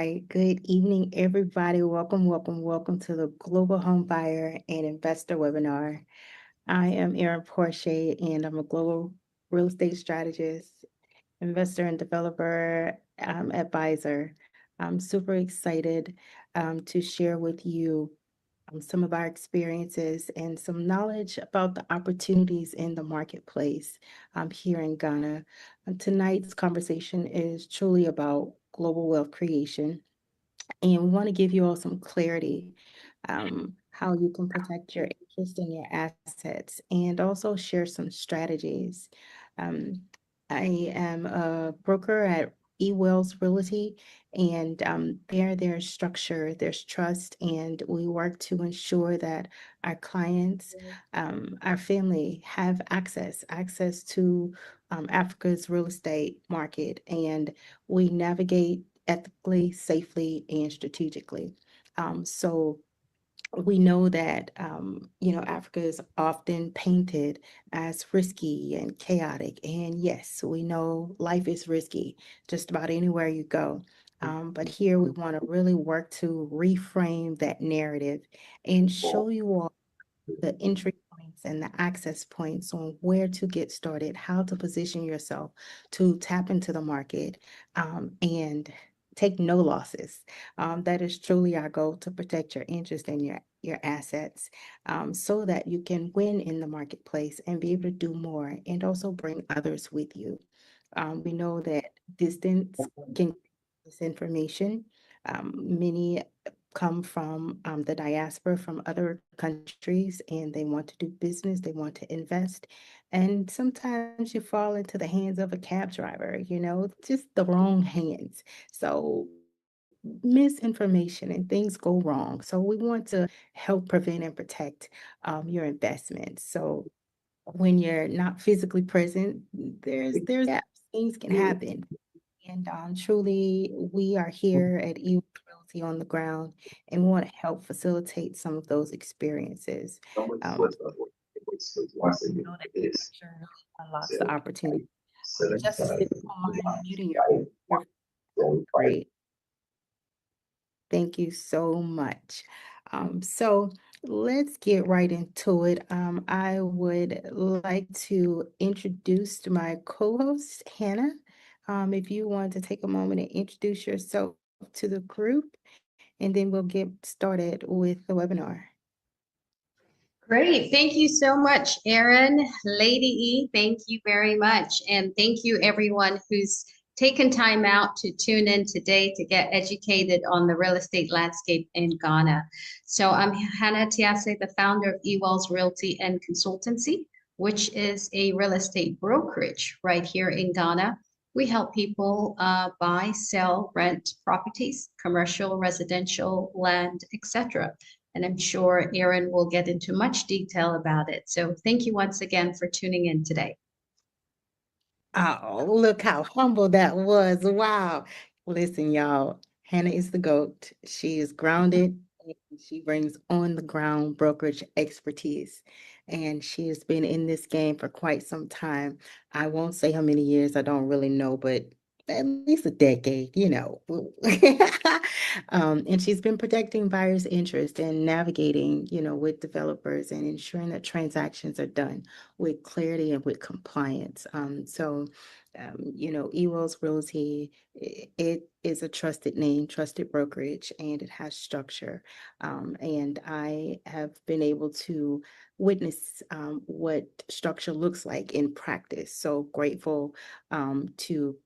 right. Good evening, everybody. Welcome, welcome, welcome to the Global Homebuyer and Investor Webinar. I am Erin Porche, and I'm a global real estate strategist, investor, and developer advisor. I'm super excited to share with you some of our experiences and some knowledge about the opportunities in the marketplace here in Ghana. Tonight's conversation is truly about global wealth creation, and we want to give you all some clarity how you can protect your interest in your assets and also share some strategies. Um, I am a broker at eWells Realty, and there's structure, there's trust, and we work to ensure that our clients, our family have access to Africa's real estate market, and we navigate ethically, safely, and strategically. So we know that Africa is often painted as risky and chaotic, and yes, we know life is risky just about anywhere you go. But here we want to really work to reframe that narrative and show you all the entry points and the access points on where to get started, how to position yourself to tap into the market, and take no losses. That is truly our goal, to protect your interest in your assets, so that you can win in the marketplace and be able to do more and also bring others with you. We know that distance can misinformation. Many come from the diaspora from other countries, and they want to do business, they want to invest. And sometimes you fall into the hands of a cab driver, just the wrong hands. So misinformation and things go wrong. So we want to help prevent and protect your investments. So when you're not physically present, there's gaps. Things can happen. And truly, we are here at E Realty on the ground, and we want to help facilitate some of those experiences. Know that structure really unlocks the opportunity. Justice, if you don't mind muting your great. Thank you so much. So let's get right into it. I would like to introduce my co-host, Hannah. If you want to take a moment and introduce yourself to the group, and then we'll get started with the webinar. Great. Thank you so much, Erin. Lady E, thank you very much. And thank you everyone who's taken time out to tune in today to get educated on the real estate landscape in Ghana. So I'm Hanna Atiase, the founder of eWells Realty and Consultancy, which is a real estate brokerage right here in Ghana. We help people buy, sell, rent properties, commercial, residential, land, etc. And I'm sure Erin will get into much detail about it. So thank you once again for tuning in today. Oh, look how humble that was. Wow. Listen, y'all, Hannah is the GOAT. She is grounded, and she brings on the ground brokerage expertise. And she has been in this game for quite some time. I won't say how many years, I don't really know, but at least a decade. And she's been protecting buyers' interest and navigating, with developers and ensuring that transactions are done with clarity and with compliance. eWells Realty, it is a trusted name, trusted brokerage, and it has structure. And I have been able to witness what structure looks like in practice. So grateful to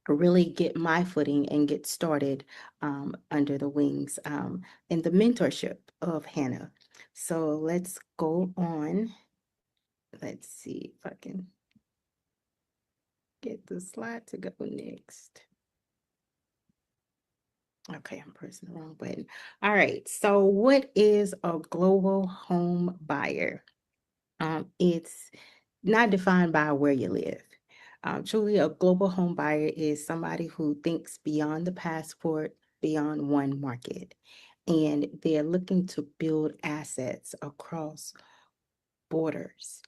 really get my footing and get started under the wings and the mentorship of Hannah. So let's go on. Let's see if I can get the slide to go next. Okay, I'm pressing the wrong button. All right, so what is a global home buyer? It's not defined by where you live. Truly, a global home buyer is somebody who thinks beyond the passport, beyond one market, and they're looking to build assets across borders.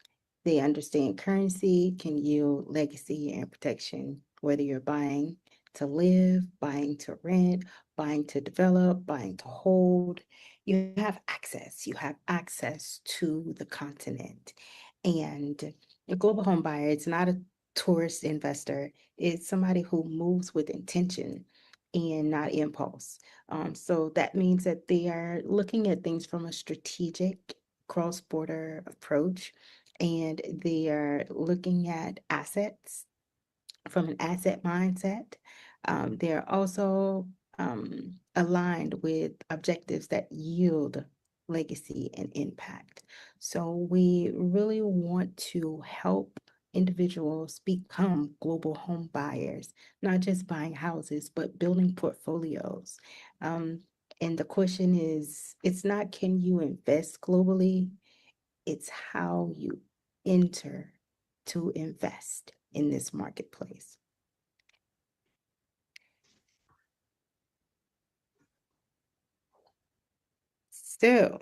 They understand currency can yield legacy and protection, whether you're buying to live, buying to rent, buying to develop, buying to hold. You have access. You have access to the continent. And a global home buyer, it's not a tourist investor. It's somebody who moves with intention and not impulse. So that means that they are looking at things from a strategic cross-border approach, and they are looking at assets from an asset mindset. They're also aligned with objectives that yield legacy and impact. So we really want to help individuals become global home buyers, not just buying houses, but building portfolios. Um, and the question is, it's not can you invest globally, it's how you enter to invest in this marketplace. So,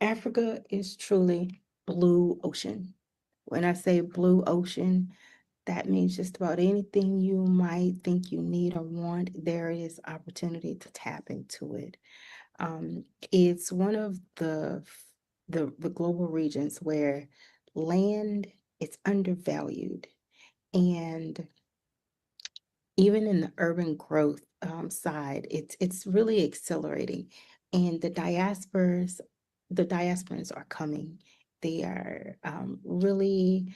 Africa is truly blue ocean. When I say blue ocean, that means just about anything you might think you need or want, there is opportunity to tap into it. It's one of the global regions where land is undervalued, and even in the urban growth side, it's really accelerating, and the diasporans are coming. They are really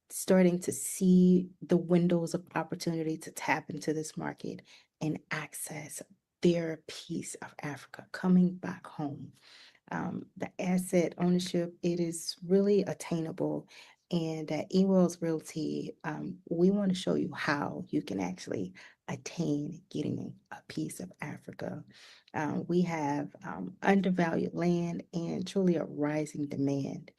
starting to see the windows of opportunity to tap into this market and access their piece of Africa coming back home. The asset ownership, it is really attainable. And at eWells Realty, we want to show you how you can actually attain getting a piece of Africa. We have undervalued land and truly a rising demand.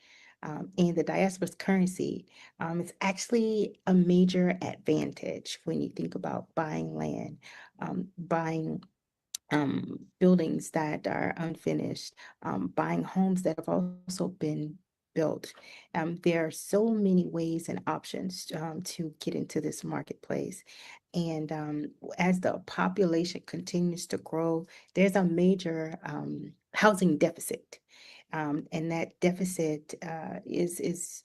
And the diaspora's currency, it's actually a major advantage when you think about buying land, buying buildings that are unfinished, buying homes that have also been built. There are so many ways and options to get into this marketplace. And as the population continues to grow, there's a major housing deficit. And that deficit is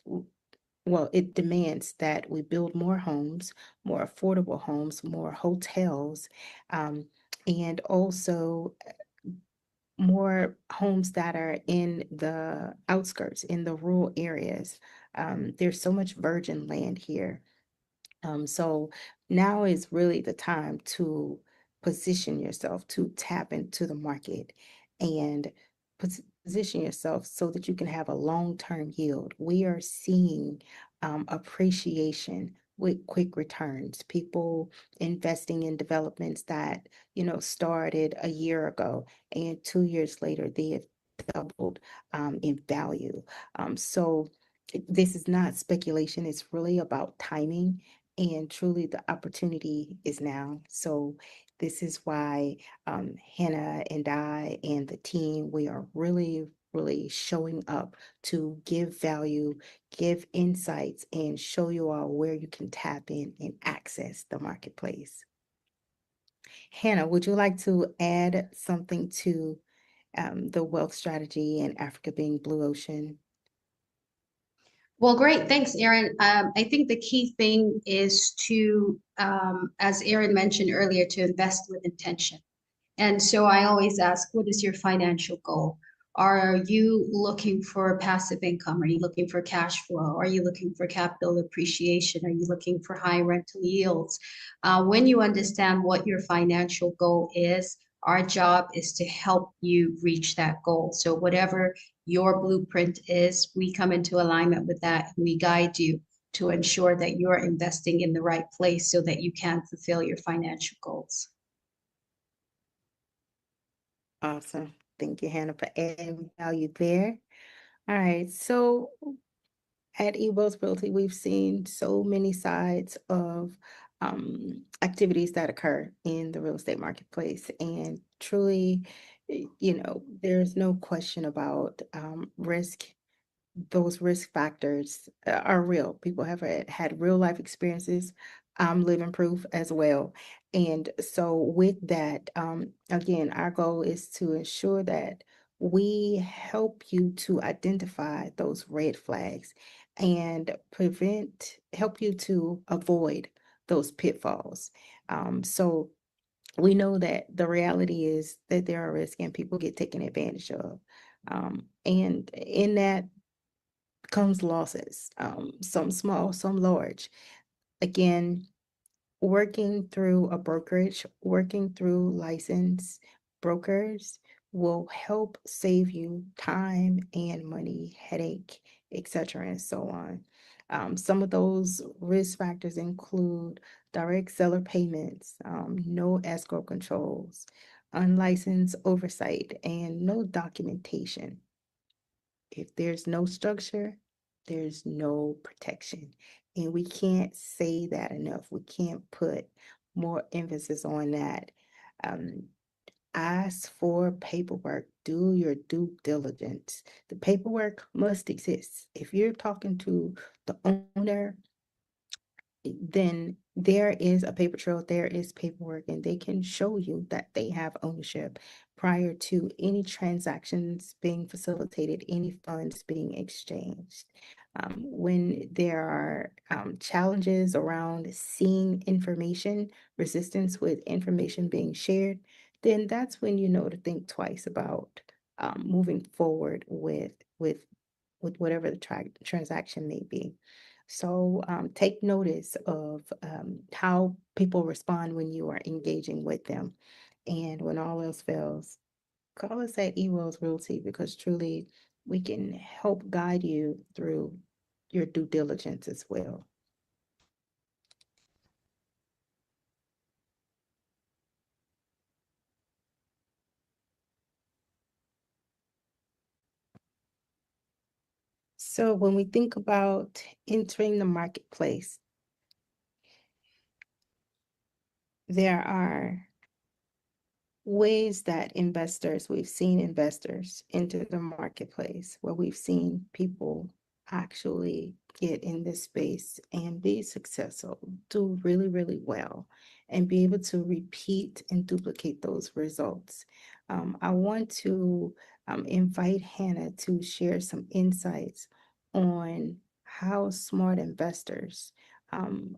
well, it demands that we build more homes, more affordable homes, more hotels, um, and also more homes that are in the outskirts, in the rural areas. There's so much virgin land here, so now is really the time to position yourself to tap into the market and position yourself so that you can have a long-term yield. We are seeing appreciation with quick returns, people investing in developments that, started a year ago, and 2 years later, they have doubled in value. So this is not speculation, it's really about timing, and truly, the opportunity is now. So this is why Hannah and I and the team, we are really, really showing up to give value, give insights, and show you all where you can tap in and access the marketplace. Hannah, would you like to add something to the wealth strategy and Africa being blue ocean? Well, great. Thanks, Erin. I think the key thing is to, as Erin mentioned earlier, to invest with intention. And so I always ask, what is your financial goal? Are you looking for passive income? Are you looking for cash flow? Are you looking for capital appreciation? Are you looking for high rental yields? When you understand what your financial goal is, our job is to help you reach that goal. So whatever your blueprint is, we come into alignment with that and we guide you to ensure that you're investing in the right place so that you can fulfill your financial goals. Awesome. Thank you, Hannah, for adding value there. All right. So at eWealth Realty, we've seen so many sides of activities that occur in the real estate marketplace. And truly, there's no question about risk. Those risk factors are real. People have had real life experiences I'm living proof as well. And so with that, again, our goal is to ensure that we help you to identify those red flags and help you to avoid those pitfalls. So we know that the reality is that there are risks and people get taken advantage of. And in that comes losses, some small, some large. Again, working through a brokerage, working through licensed brokers will help save you time and money, headache, etc., and so on. Some of those risk factors include direct seller payments, no escrow controls, unlicensed oversight, and no documentation. If there's no structure, there's no protection. And we can't say that enough. We can't put more emphasis on that. Um, Ask for paperwork. Do your due diligence. The paperwork must exist. If you're talking to the owner, then there is a paper trail, there is paperwork, and they can show you that they have ownership prior to any transactions being facilitated, any funds being exchanged. When there are challenges around seeing information, resistance with information being shared, then that's when you know to think twice about moving forward with whatever the transaction may be. So take notice of how people respond when you are engaging with them. And when all else fails, call us at eWells Realty because truly we can help guide you through your due diligence as well. So when we think about entering the marketplace, there are ways that we've seen investors enter the marketplace where we've seen people actually get in this space and be successful, do really, really well, and be able to repeat and duplicate those results. I want to invite Hanna to share some insights on how smart investors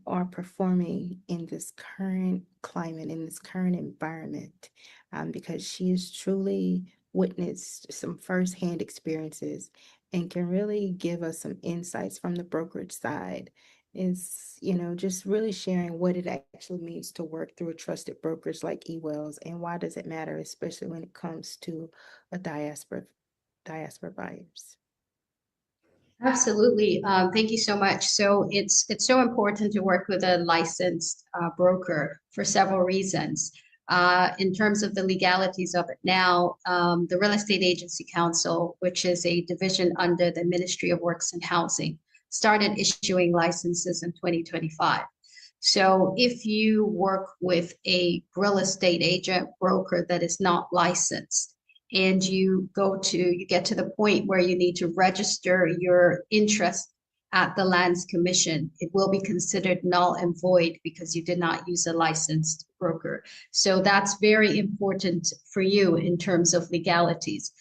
are performing in this current climate, in this current environment, because she has truly witnessed some firsthand experiences and can really give us some insights from the brokerage side. Is, just really sharing what it actually means to work through a trusted brokerage like eWells and why does it matter, especially when it comes to a diaspora buyers. Absolutely. Thank you so much. So it's so important to work with a licensed broker for several reasons. In terms of the legalities of it now, the Real Estate Agency Council, which is a division under the Ministry of Works and Housing, started issuing licenses in 2025. So if you work with a real estate agent broker that is not licensed, and you get to the point where you need to register your interest at the Lands Commission, it will be considered null and void because you did not use a licensed broker. So that's very important for you in terms of legalities.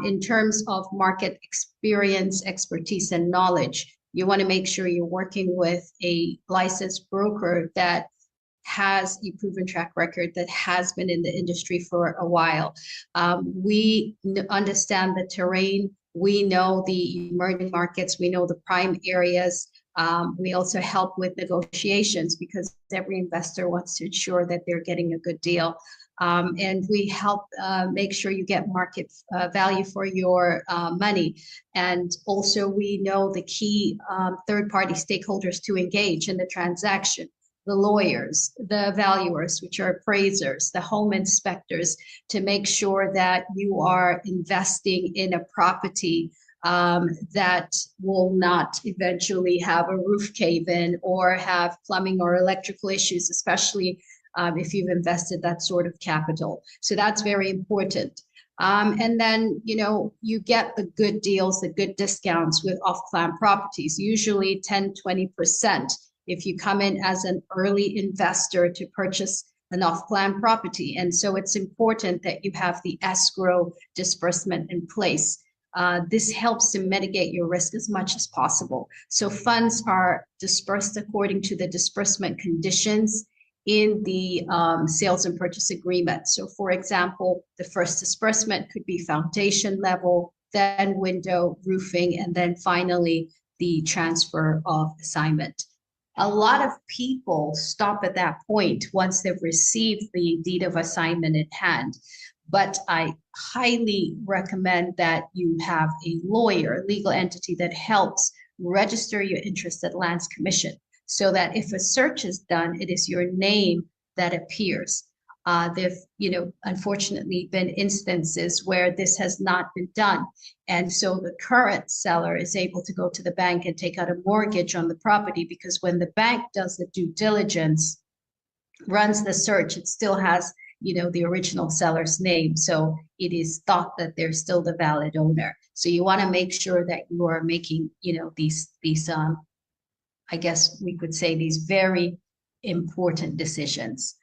In terms of market experience, expertise, and knowledge, you want to make sure you're working with a licensed broker that has a proven track record, that has been in the industry for a while. We understand the terrain. We know the emerging markets. We know the prime areas. We also help with negotiations because every investor wants to ensure that they're getting a good deal. And we help make sure you get market value for your money. And also we know the key third-party stakeholders to engage in the transaction: the lawyers, the valuers, which are appraisers, the home inspectors, to make sure that you are investing in a property that will not eventually have a roof cave in or have plumbing or electrical issues, especially if you've invested that sort of capital. So that's very important. And then, you get the good deals, the good discounts with off-plan properties, usually 10, 20%. if you come in as an early investor to purchase an off-plan property. And so it's important that you have the escrow disbursement in place. This helps to mitigate your risk as much as possible. So funds are dispersed according to the disbursement conditions in the sales and purchase agreement. So for example, the first disbursement could be foundation level, then window, roofing, and then finally the transfer of assignment. A lot of people stop at that point once they've received the deed of assignment in hand. But I highly recommend that you have a lawyer, a legal entity that helps register your interest at Lands Commission, so that if a search is done, it is your name that appears. There've, unfortunately been instances where this has not been done. And so the current seller is able to go to the bank and take out a mortgage on the property, because when the bank does the due diligence, runs the search, it still has, the original seller's name. So it is thought that they're still the valid owner. So you want to make sure that you are making, these I guess we could say, these very important decisions.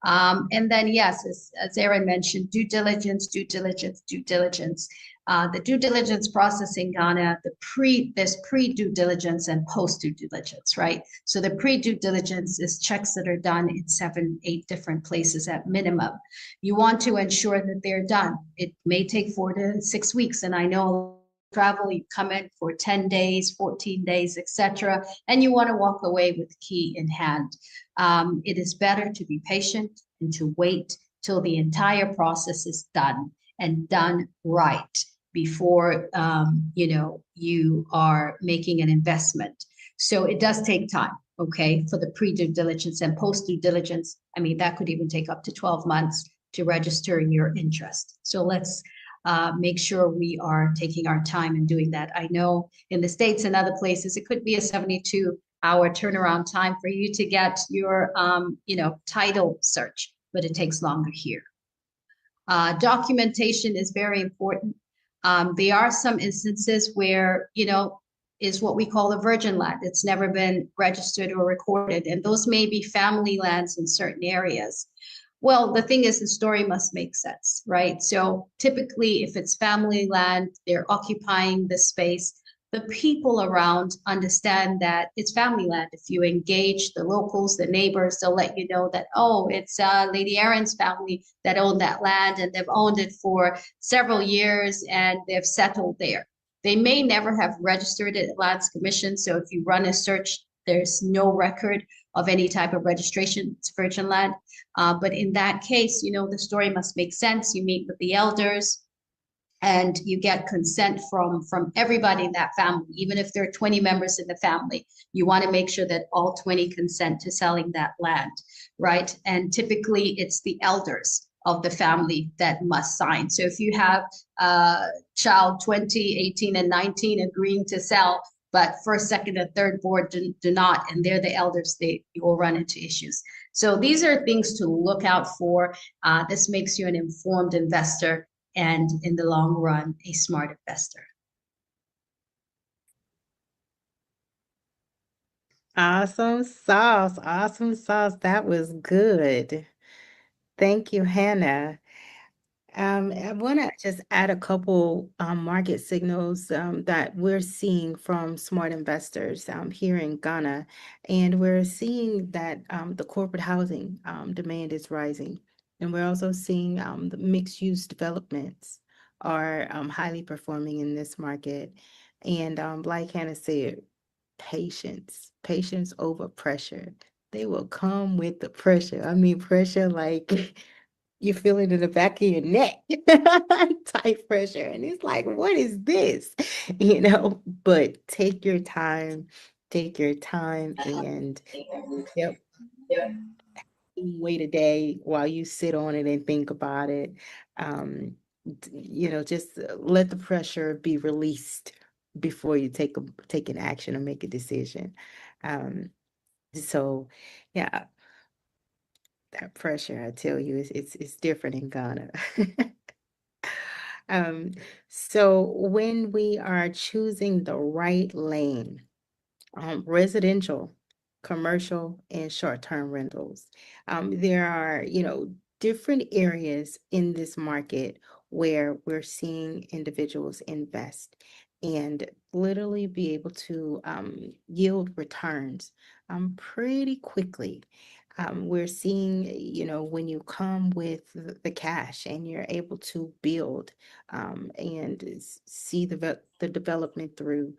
And then, yes, as Erin mentioned, due diligence, due diligence, due diligence. The due diligence process in Ghana, there's pre-due diligence and post-due diligence, right? So the pre-due diligence is checks that are done in 7, 8 different places at minimum. You want to ensure that they're done. It may take 4 to 6 weeks, and I know travel, you come in for 10 days, 14 days, etc., and you want to walk away with the key in hand. It is better to be patient and to wait till the entire process is done, and done right, before you are making an investment. So it does take time, okay, for the pre-due diligence and post-due diligence. I mean, that could even take up to 12 months to register your interest. So let's make sure we are taking our time in doing that. I know in the States and other places, it could be a 72-hour turnaround time for you to get your, title search, but it takes longer here. Documentation is very important. There are some instances where, is what we call a virgin land. It's never been registered or recorded, and those may be family lands in certain areas. Well, the thing is, the story must make sense, right? So typically, if it's family land, they're occupying the space. The people around understand that it's family land. If you engage the locals, the neighbors, they'll let you know that, oh, it's Lady Erin's family that owned that land, and they've owned it for several years, and they've settled there. They may never have registered it at Lands Commission, so if you run a search, there's no record of any type of registration. It's virgin land. But in that case, the story must make sense. You meet with the elders, and you get consent from everybody in that family. Even if there are 20 members in the family, you want to make sure that all 20 consent to selling that land, right? And typically it's the elders of the family that must sign. So if you have child 20, 18, and 19 agreeing to sell, but first, second, and third board do not, and they're the elders, you will run into issues. So these are things to look out for. This makes you an informed investor, and in the long run, a smart investor. Awesome sauce. Awesome sauce. That was good. Thank you, Hannah. I want to just add a couple market signals that we're seeing from smart investors here in Ghana. And we're seeing that the corporate housing demand is rising. And we're also seeing the mixed-use developments are highly performing in this market. And like Hannah said, patience over pressure. They will come with the pressure. I mean, pressure like you feel it in the back of your neck, tight pressure. And it's like, what is this? But take your time and yep, wait a day while you sit on it and think about it. Just let the pressure be released before you take an action or make a decision. Um, so yeah, that pressure, I tell you, it's different in Ghana. Um, so when we are choosing the right lane, residential commercial, and short-term rentals. There are, different areas in this market where we're seeing individuals invest and literally be able to yield returns pretty quickly. We're seeing, when you come with the cash and you're able to build and see the development through,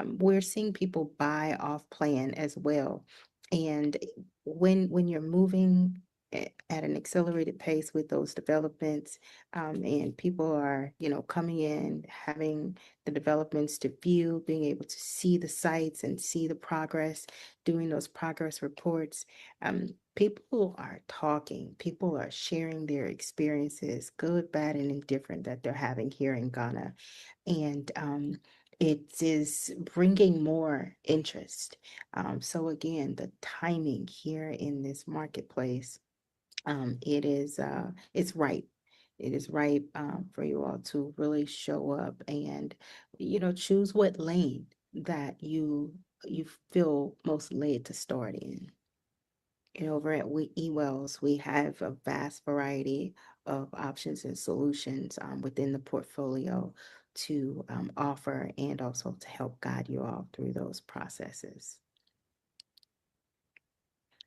we're seeing people buy off plan as well. And when you're moving at an accelerated pace with those developments, and people are, coming in, having the developments to view, being able to see the sites and see the progress, doing those progress reports. People are talking, people are sharing their experiences, good, bad, and indifferent, that they're having here in Ghana. And it is bringing more interest. So again, the timing here in this marketplace, it's ripe. It is ripe for you all to really show up and, choose what lane that you feel most led to start in. And over at eWells, we have a vast variety of options and solutions within the portfolio to offer and also to help guide you all through those processes.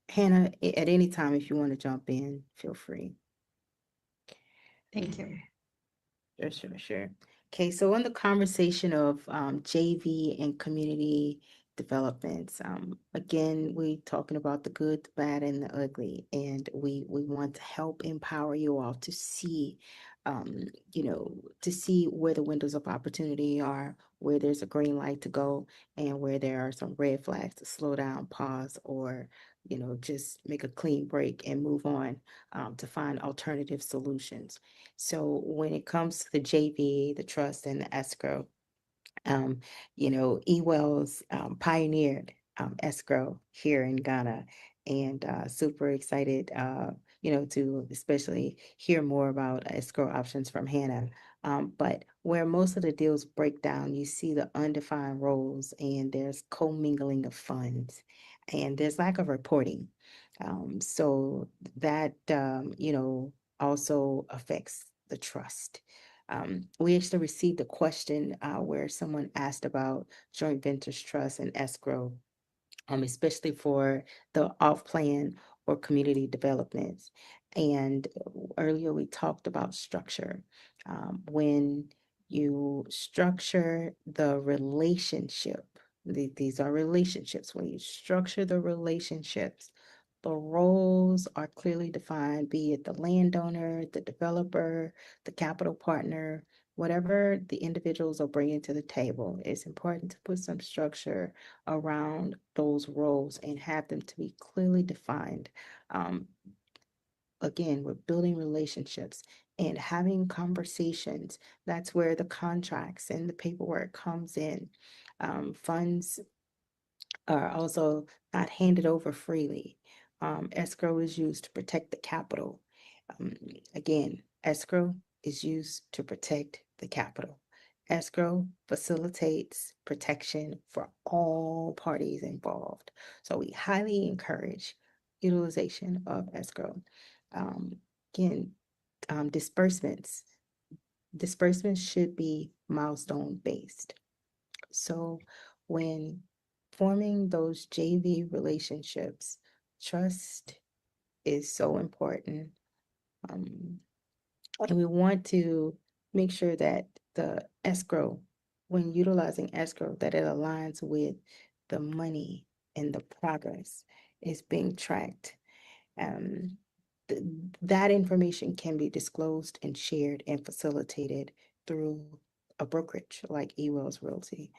Hannah, at any time, if you want to jump in, feel free. Thank you. Sure. Okay, so on the conversation of JV and community developments, again, we talking about the good, the bad, and the ugly, and we want to help empower you all to see, um, to see where the windows of opportunity are, where there's a green light to go, and where there are some red flags to slow down, pause, or just make a clean break and move on to find alternative solutions. So when it comes to the JV, the trust, and the escrow, um, eWells pioneered escrow here in Ghana, and super excited, to especially hear more about escrow options from Hanna. But where most of the deals break down, you see the undefined roles, and there's commingling of funds, and there's lack of reporting. So that, also affects the trust. We actually received a question where someone asked about joint ventures trust and escrow, especially for the off-plan or community developments. And earlier we talked about structure. When you structure the relationship, these are relationships. When you structure the relationships, the roles are clearly defined, be it the landowner, the developer, the capital partner, whatever the individuals are bringing to the table. It's important to put some structure around those roles and have them to be clearly defined. Um, Again, we're building relationships and having conversations. That's where the contracts and the paperwork comes in. Funds are also not handed over freely. Escrow is used to protect the capital. Um, Again, escrow is used to protect the capital. Escrow facilitates protection for all parties involved. So we highly encourage utilization of escrow. Um, Again, disbursements. Disbursements should be milestone based. So when forming those JV relationships, trust is so important. Um, and we want to make sure that the escrow, when utilizing escrow, that it aligns with the money and the progress is being tracked. Um, th- that information can be disclosed and shared and facilitated through a brokerage like eWells Realty,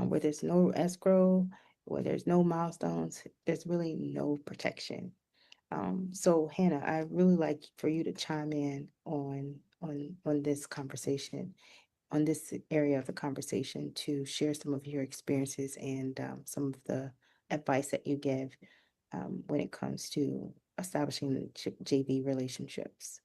where there's no escrow, where there's no milestones, there's really no protection. So Hannah, I really like for you to chime in on this conversation, on this area of the conversation, to share some of your experiences and some of the advice that you give when it comes to establishing the JV relationships.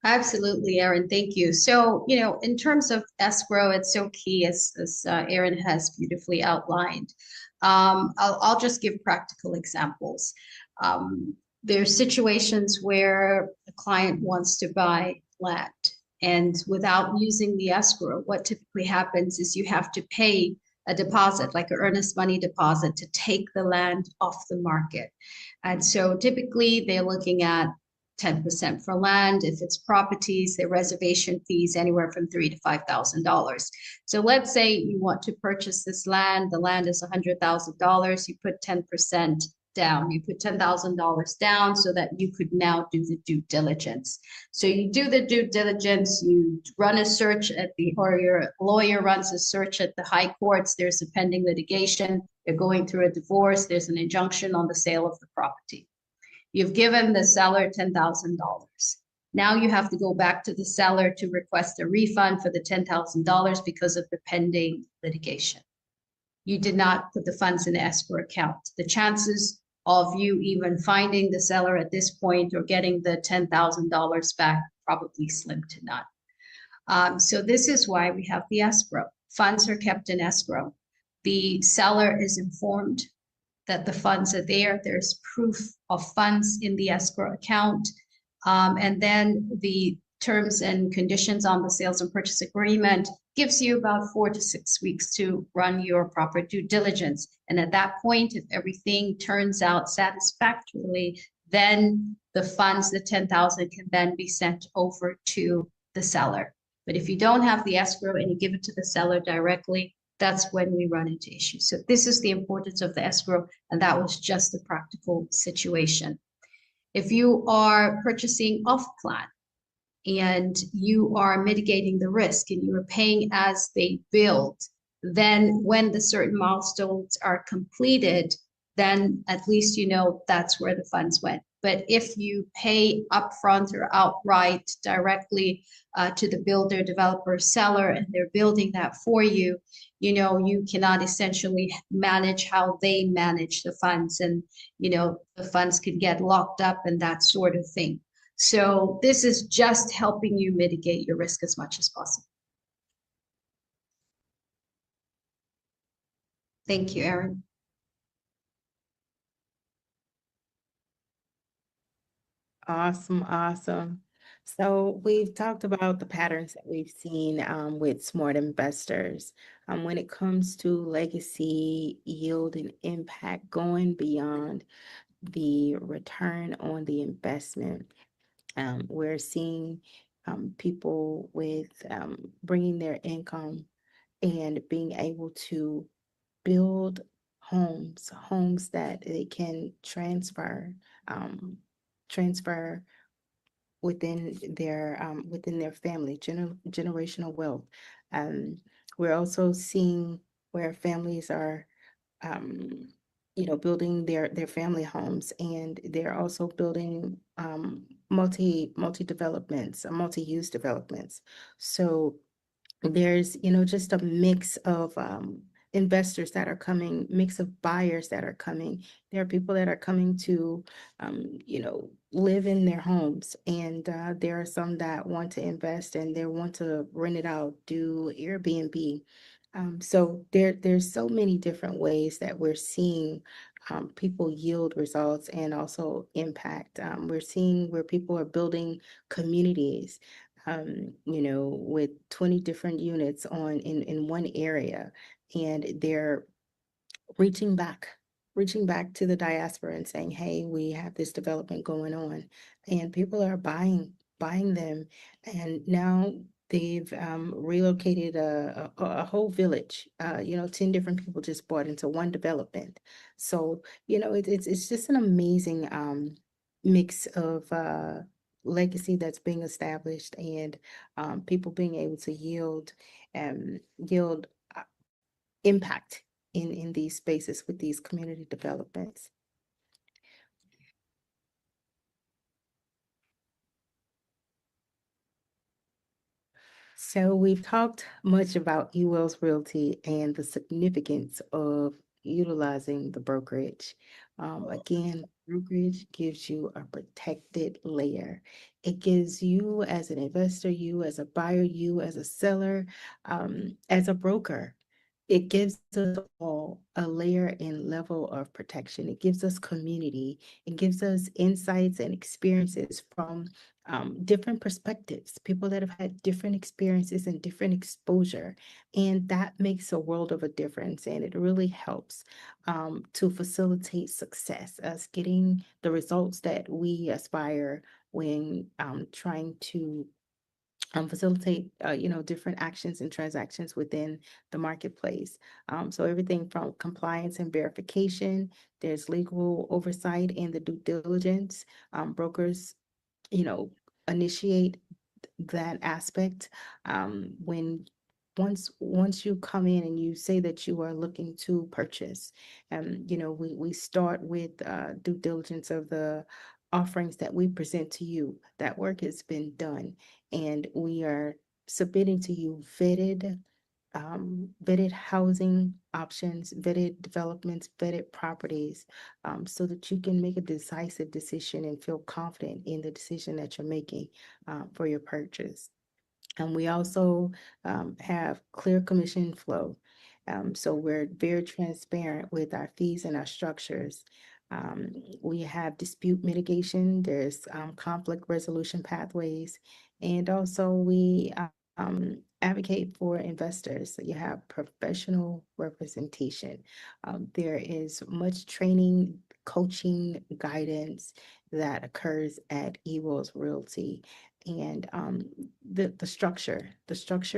Absolutely, Erin. Thank you. So, in terms of escrow, it's so key, as Erin has beautifully outlined. I'll just give practical examples. There's situations where a client wants to buy land, and without using the escrow, what typically happens is you have to pay a deposit, like an earnest money deposit, to take the land off the market. And so typically they're looking at 10% for land. If it's properties, their reservation fees anywhere from $3,000 to $5,000. So let's say you want to purchase this land. The land is $100,000. You put 10% down. You put $10,000 down so that you could now do the due diligence. So you do the due diligence, you run a search at the, or your lawyer runs a search at the high courts. There's a pending litigation. You're going through a divorce. There's an injunction on the sale of the property. You've given the seller $10,000. Now you have to go back to the seller to request a refund for the $10,000 because of the pending litigation. You did not put the funds in the escrow account. The chances of you even finding the seller at this point or getting the $10,000 back probably slim to none. So this is why we have the escrow. Funds are kept in escrow. The seller is informed that the funds are there. There's proof of funds in the escrow account. And then the terms and conditions on the sales and purchase agreement gives you about 4 to 6 weeks to run your proper due diligence. And at that point, if everything turns out satisfactorily, then the funds, the 10,000, can then be sent over to the seller. But if you don't have the escrow and you give it to the seller directly, that's when we run into issues. So this is the importance of the escrow, and that was just a practical situation. If you are purchasing off plan and you are mitigating the risk and you are paying as they build, then when the certain milestones are completed, then at least you know that's where the funds went. But if you pay upfront or outright directly to the builder, developer, seller, and they're building that for you, you know, you cannot essentially manage how they manage the funds, and, you know, the funds could get locked up and that sort of thing. So this is just helping you mitigate your risk as much as possible. Thank you, Erin. Awesome, awesome. So we've talked about the patterns that we've seen with smart investors when it comes to legacy, yield, and impact going beyond the return on the investment. We're seeing people with bringing their income and being able to build homes that they can um, transfer within their family, generational wealth. Um, we're also seeing where families are, um, building their family homes, and they're also building multi developments, multi-use developments. So there's, just a mix of investors that are coming, mix of buyers that are coming. There are people that are coming to, live in their homes, and there are some that want to invest and they want to rent it out, do Airbnb. So there's so many different ways that we're seeing people yield results and also impact. We're seeing where people are building communities, with 20 different units in one area, and they're reaching back, reaching back to the diaspora and saying, hey, we have this development going on, and people are buying them, and now they've relocated a whole village. 10 different people just bought into one development. So, it's just an amazing mix of legacy that's being established, and people being able to yield impact in these spaces with these community developments. So we've talked much about eWell's Realty and the significance of utilizing the brokerage. Again, brokerage gives you a protected layer. It gives you as an investor, you as a buyer, you as a seller, as a broker. it gives us all a layer and level of protection. It gives us community. It gives us insights and experiences from different perspectives, people that have had different experiences and different exposure. And that makes a world of a difference. And it really helps to facilitate success, us getting the results that we aspire when trying to facilitate, different actions and transactions within the marketplace. So everything from compliance and verification, there's legal oversight and the due diligence. Brokers, you know, initiate that aspect when once you come in and you say that you are looking to purchase, we start with due diligence of the offerings that we present to you. That work has been done, and we are submitting to you vetted housing options, vetted developments, vetted properties, so that you can make a decisive decision and feel confident in the decision that you're making for your purchase. And we also have clear commission flow. So we're very transparent with our fees and our structures. We have dispute mitigation, there's conflict resolution pathways, and also we advocate for investors. So you have professional representation. There is much training, coaching, guidance that occurs at Ewell's Realty. And the structure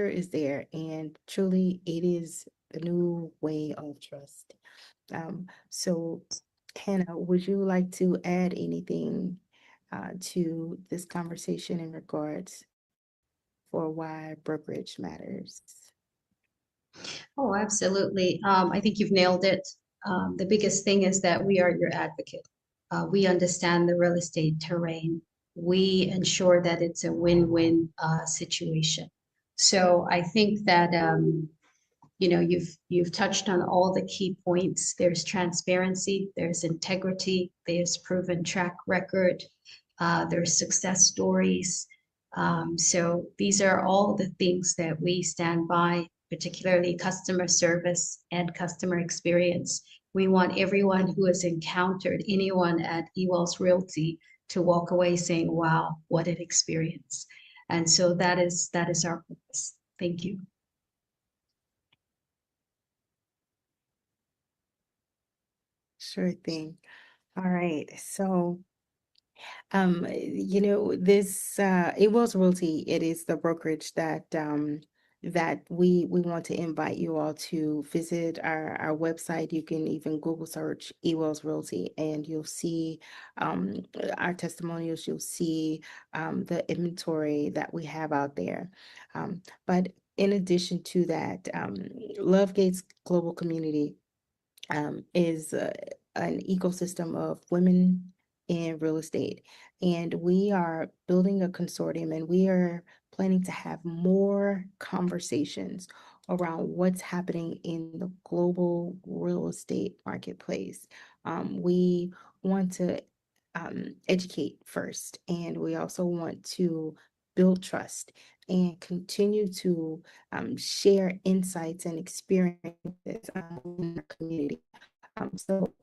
is there, and truly it is the new way of trust. So Hannah, would you like to add anything to this conversation in regards for why brokerage matters? Oh, absolutely. I think you've nailed it. The biggest thing is that we are your advocate. We understand the real estate terrain. We ensure that it's a win-win situation. So I think that you've touched on all the key points. There's transparency, there's integrity, there's proven track record, there's success stories. So these are all the things that we stand by, particularly customer service and customer experience. We want everyone who has encountered anyone at Ewell's Realty to walk away saying, wow, what an experience. And so that is our purpose. Thank you. Sure thing. All right. So this it was Realty. It is the brokerage that we want to invite you all to visit our website. You can even Google search Ewell's Realty, and you'll see our testimonials. You'll see the inventory that we have out there. But in addition to that, Love Gates Global Community is an ecosystem of women in real estate. And we are building a consortium, and we are planning to have more conversations around what's happening in the global real estate marketplace. We want to educate first, and we also want to build trust and continue to share insights and experiences in the community. So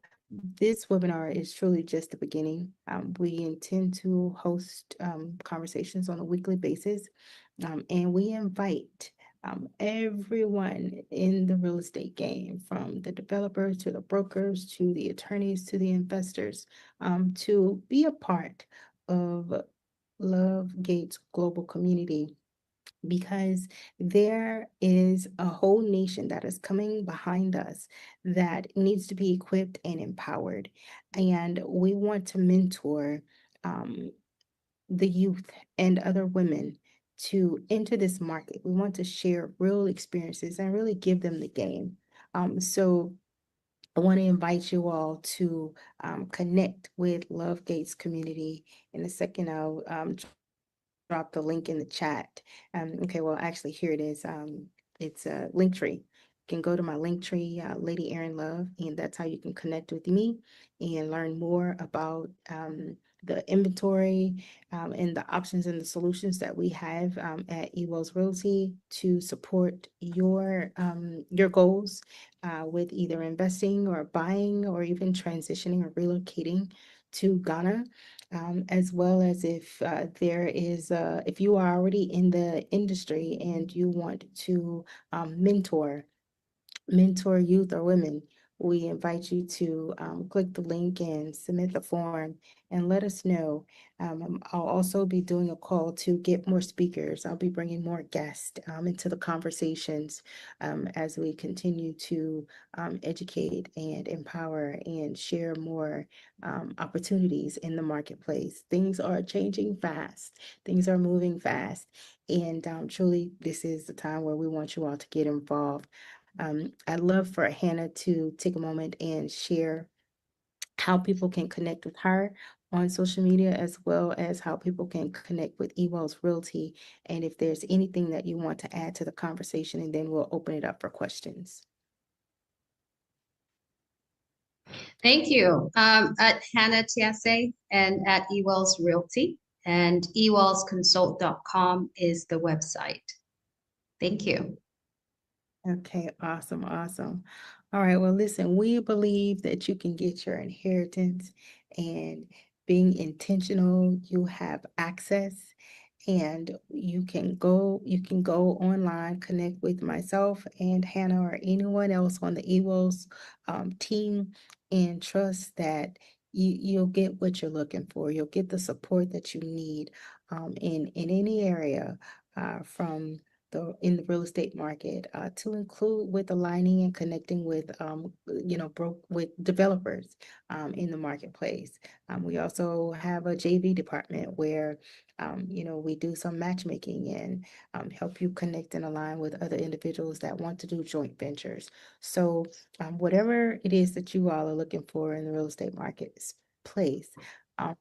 this webinar is truly just the beginning. We intend to host conversations on a weekly basis, and we invite everyone in the real estate game, from the developers to the brokers to the attorneys to the investors, to be a part of Love Gates Global Community, because there is a whole nation that is coming behind us that needs to be equipped and empowered. And we want to mentor um, the youth and other women to enter this market. We want to share real experiences and really give them the game. So I want to invite you all to connect with Love Gates community. In a second, I'll drop the link in the chat. Okay, well, actually, here it is. It's a link tree. can go to my link tree, Lady Erin Love, and that's how you can connect with me and learn more about the inventory and the options and the solutions that we have at eWells Realty to support your goals with either investing or buying or even transitioning or relocating to Ghana. As well as if if you are already in the industry and you want to mentor youth or women, we invite you to click the link and submit the form and let us know. I'll also be doing a call to get more speakers. I'll be bringing more guests into the conversations as we continue to educate and empower and share more opportunities in the marketplace. Things are changing fast, things are moving fast. And truly, this is the time where we want you all to get involved. I'd love for Hannah to take a moment and share how people can connect with her on social media, as well as how people can connect with eWells Realty. And if there's anything that you want to add to the conversation, and then we'll open it up for questions. Thank you. At Hanna Atiase and at eWells Realty, and ewellsconsult.com is the website. Thank you. Okay, awesome, awesome. All right, well, listen, we believe that you can get your inheritance, and being intentional, you have access, and you can go online, connect with myself and Hannah or anyone else on the eWells team, and trust that you'll get what you're looking for. You'll get the support that you need in any area from in the real estate market, to include with aligning and connecting with with developers in the marketplace. We also have a JV department where we do some matchmaking and help you connect and align with other individuals that want to do joint ventures. So whatever it is that you all are looking for in the real estate market place,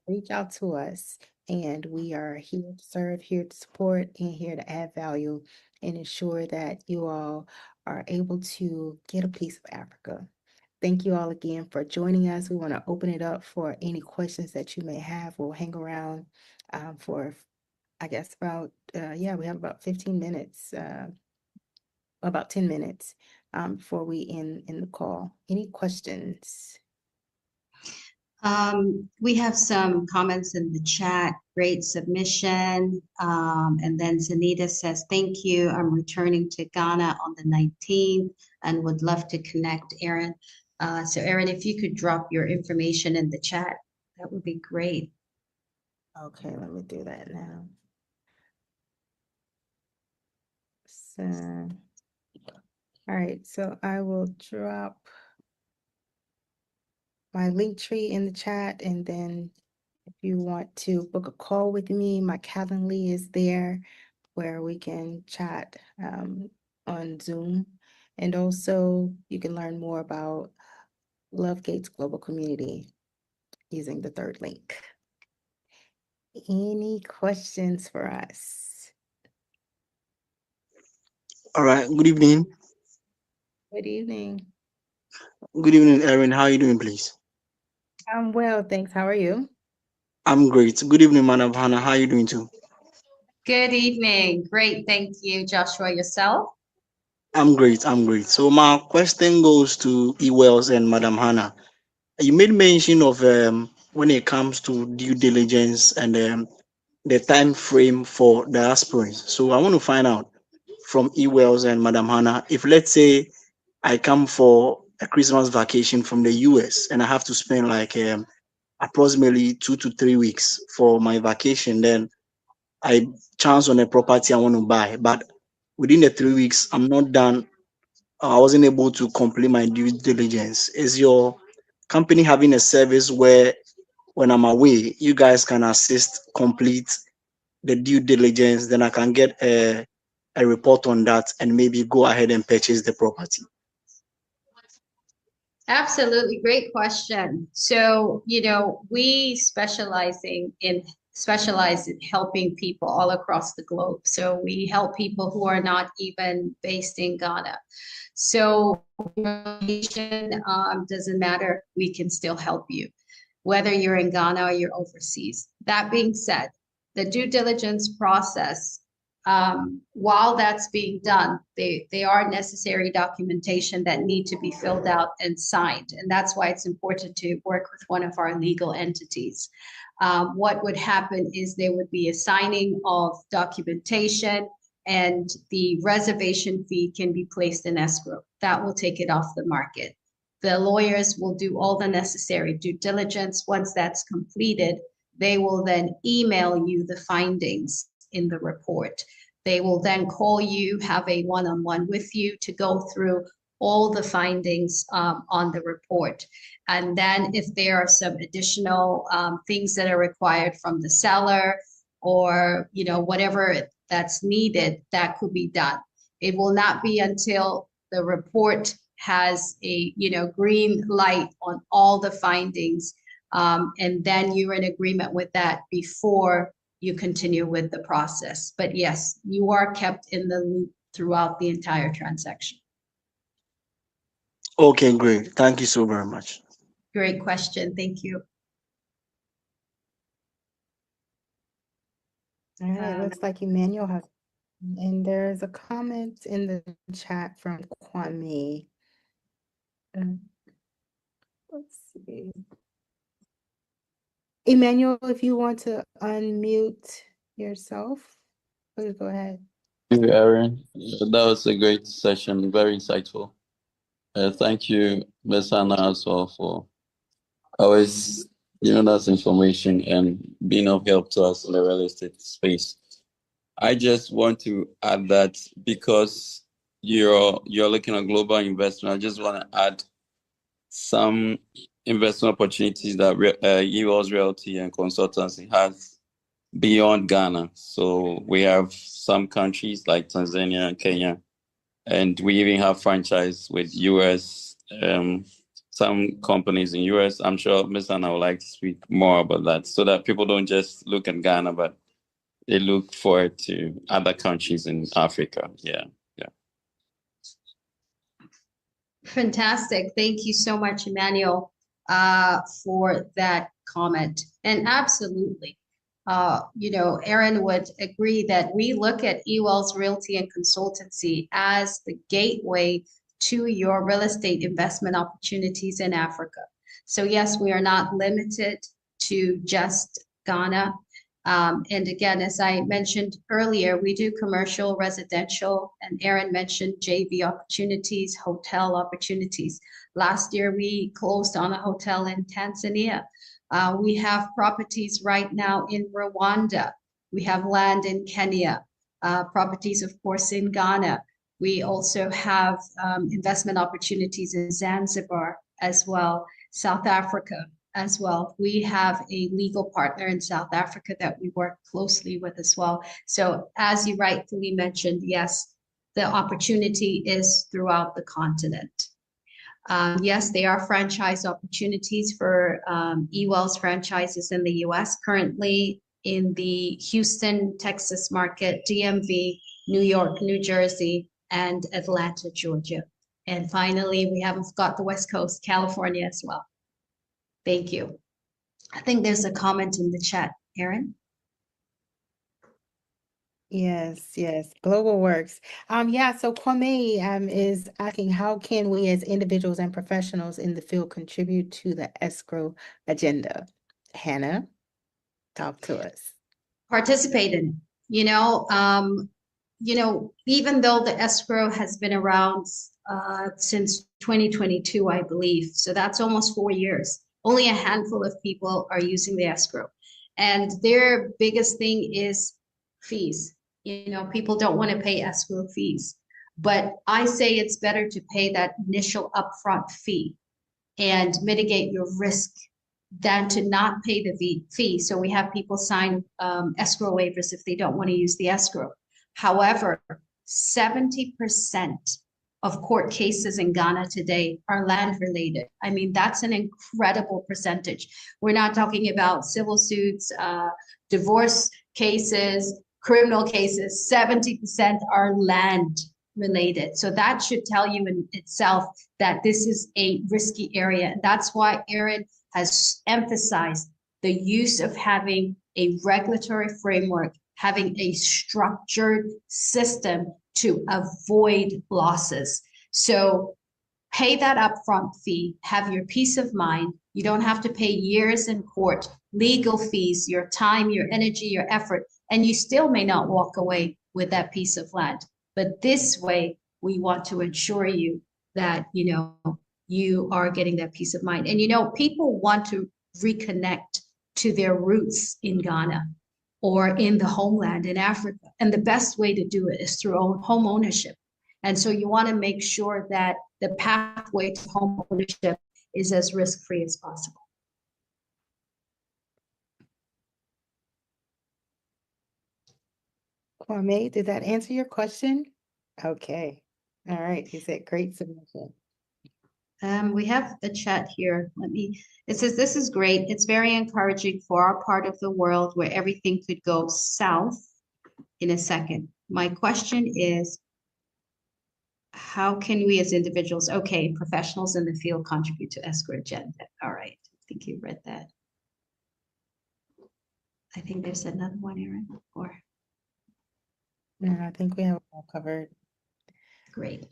reach out to us, and we are here to serve, here to support, and here to add value and ensure that you all are able to get a piece of Africa. Thank you all again for joining us. We want to open it up for any questions that you may have. We'll hang around for, I guess, we have about 15 minutes, about 10 minutes before we end the call. Any questions? We have some comments in the chat. Great submission. And then Zanita says, thank you. I'm returning to Ghana on the 19th and would love to connect, Erin. So Erin, if you could drop your information in the chat, that would be great. Okay, let me do that now. So, all right, so I will drop my link tree in the chat, and then if you want to book a call with me, my Calendly is there where we can chat on Zoom. And also you can learn more about Love Gates Global Community using the third link. Any questions for us? All right. Good evening. Good evening. Good evening, Erin. How are you doing, please? I'm well, thanks. How are you? I'm great. Good evening, Madam Hanna. How are you doing too? Good evening. Great. Thank you, Joshua. Yourself? I'm great. I'm great. So my question goes to eWells and Madam Hanna. You made mention of when it comes to due diligence and the time frame for diasporans. So I want to find out from eWells and Madam Hanna, if let's say I come for a Christmas vacation from the US and I have to spend like approximately 2 to 3 weeks for my vacation, then I chance on a property I want to buy, but within the 3 weeks, I'm not done. I wasn't able to complete my due diligence. Is your company having a service where, when I'm away, you guys can assist complete the due diligence? Then I can get a report on that and maybe go ahead and purchase the property. Absolutely. Great question. So, we specializing in specialize in helping people all across the globe. So we help people who are not even based in Ghana. So doesn't matter, we can still help you, whether you're in Ghana or you're overseas. That being said, the due diligence process, while that's being done, they are necessary documentation that need to be filled out and signed. And that's why it's important to work with one of our legal entities. What would happen is there would be a signing of documentation, and the reservation fee can be placed in escrow. That will take it off the market. The lawyers will do all the necessary due diligence. Once that's completed, they will then email you the findings in the report. They will then call you, have a one-on-one with you to go through all the findings on the report. And then if there are some additional things that are required from the seller, or whatever that's needed, that could be done. It will not be until the report has a green light on all the findings, and then you're in agreement with that before you continue with the process. But yes, you are kept in the loop throughout the entire transaction. Okay, great. Thank you so very much. Great question. Thank you. All right, looks like Emmanuel has, and there's a comment in the chat from Kwame. Let's see. Emmanuel, if you want to unmute yourself, please go ahead. Thank you, Erin. That was a great session, very insightful. Thank you, Ms. Hanna, as well, for always giving us information and being of help to us in the real estate space. I just want to add that because you're looking at global investment, I just want to add some investment opportunities that UL's Realty and Consultancy has beyond Ghana. So we have some countries like Tanzania and Kenya, and we even have franchise with US, some companies in US. I'm sure Ms. Hanna would like to speak more about that, so that people don't just look at Ghana, but they look forward to other countries in Africa. Yeah. Fantastic. Thank you so much, Emmanuel, for that comment. And absolutely, Erin would agree that we look at Ewell's Realty and Consultancy as the gateway to your real estate investment opportunities in Africa. So yes, we are not limited to just Ghana. And again, as I mentioned earlier, we do commercial, residential, and Erin mentioned JV opportunities, hotel opportunities. Last year, we closed on a hotel in Tanzania. We have properties right now in Rwanda. We have land in Kenya, properties, of course, in Ghana. We also have investment opportunities in Zanzibar as well, South Africa as well. We have a legal partner in South Africa that we work closely with as well. So as you rightfully mentioned, yes, the opportunity is throughout the continent. Yes, there are franchise opportunities for Ewell's franchises in the US, currently in the Houston, Texas market, DMV, New York, New Jersey, and Atlanta, Georgia. And finally, we haven't got the West Coast, California as well. Thank you. I think there's a comment in the chat, Erin. Yes, Global Works. Yeah, so Kwame is asking, how can we as individuals and professionals in the field contribute to the escrow agenda? Hanna, talk to us. Participate in it. Even though the escrow has been around since 2022, I believe, so that's almost 4 years. Only a handful of people are using the escrow, and their biggest thing is fees. People don't want to pay escrow fees, but I say it's better to pay that initial upfront fee and mitigate your risk than to not pay the fee. So we have people sign escrow waivers if they don't want to use the escrow. However, 70% of court cases in Ghana today are land related. I mean, that's an incredible percentage. We're not talking about civil suits, divorce cases, criminal cases. 70% are land related. So that should tell you in itself that this is a risky area. That's why Erin has emphasized the use of having a regulatory framework, having a structured system to avoid losses. So pay that upfront fee, have your peace of mind. You don't have to pay years in court, legal fees, your time, your energy, your effort, and you still may not walk away with that piece of land. But this way, we want to ensure you that, you know, you are getting that peace of mind. And, you know, people want to reconnect to their roots in Ghana or in the homeland in Africa. And the best way to do it is through home ownership. And so you want to make sure that the pathway to home ownership is as risk-free as possible. Kwame, did that answer your question? Okay. All right. He said, great submission. We have a chat here. It says, this is great. It's very encouraging for our part of the world where everything could go south in a second. My question is, how can we as individuals, okay, professionals in the field contribute to escrow agenda? All right, I think you read that. I think there's another one, Erin, or? No, I think we have it all covered. Great.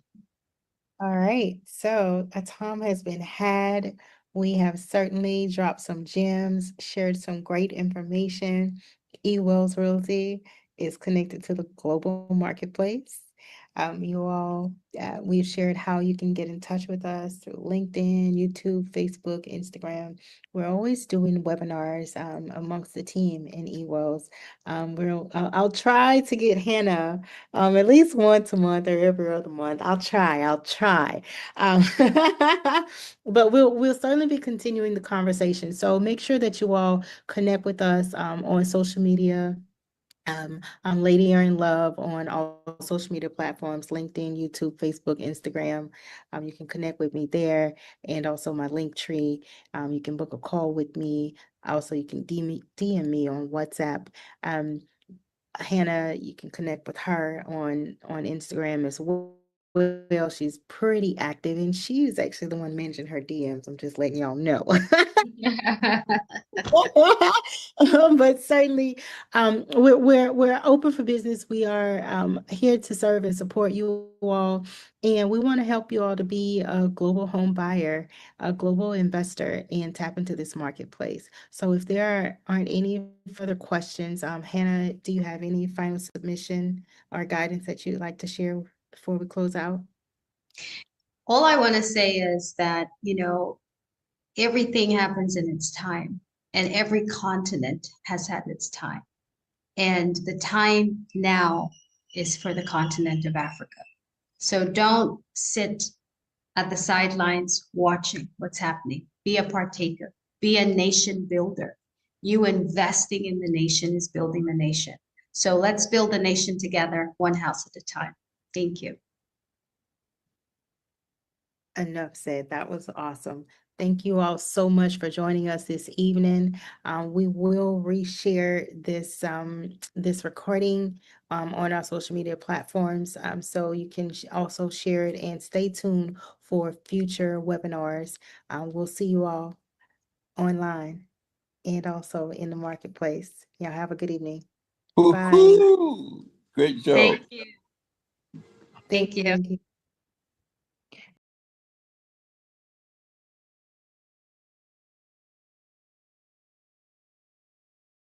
All right, so a time has been had. We have certainly dropped some gems, shared some great information. eWells Realty is connected to the global marketplace. You all, we've shared how you can get in touch with us through LinkedIn, YouTube, Facebook, Instagram. We're always doing webinars amongst the team in eWells. I'll try to get Hanna at least once a month or every other month. I'll try. But we'll certainly be continuing the conversation. So make sure that you all connect with us on social media. I'm Lady Erin Love on all social media platforms, LinkedIn, YouTube, Facebook, Instagram. You can connect with me there, and also my link tree. You can book a call with me. Also, you can DM me on WhatsApp. Hanna, you can connect with her on Instagram as well. She's pretty active, and she's actually the one managing her DMs. I'm just letting y'all know. But certainly, we're open for business. We are here to serve and support you all, and we want to help you all to be a global home buyer, a global investor, and tap into this marketplace. So if there aren't any further questions, Hanna, do you have any final submission or guidance that you'd like to share before we close out? All I want to say is that, you know, everything happens in its time, and every continent has had its time. And the time now is for the continent of Africa. So don't sit at the sidelines watching what's happening. Be a partaker, be a nation builder. You investing in the nation is building the nation. So let's build the nation together, one house at a time. Thank you. Enough said. That was awesome. Thank you all so much for joining us this evening. We will reshare this recording on our social media platforms, so you can also share it, and stay tuned for future webinars. We'll see you all online and also in the marketplace. Y'all have a good evening. Bye. Woohoo! Great job. Thank you. Thank you. Thank you.